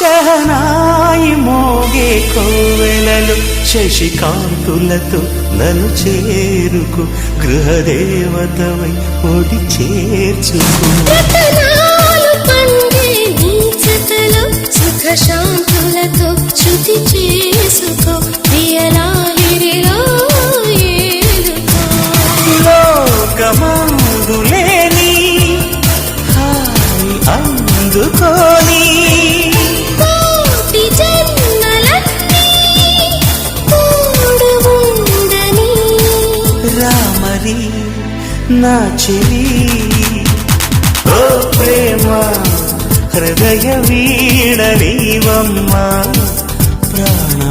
షహనాయి మోగే కోవెలలు శశికాంతులతో నన్ను చేరుకు గృహదేవతవై ఒడి చేర్చుకు సుఖ శాంతులతో శృతి చేసుకో ప్రియలాహిరిలో లోకమందులేని హాయి అందుకోని కోటి జన్మలన్నీ తోడు ఉందని రామరి నా చెలి ఓ ప్రేమ హృదయ వీడనీవమ్మ ప్రాణ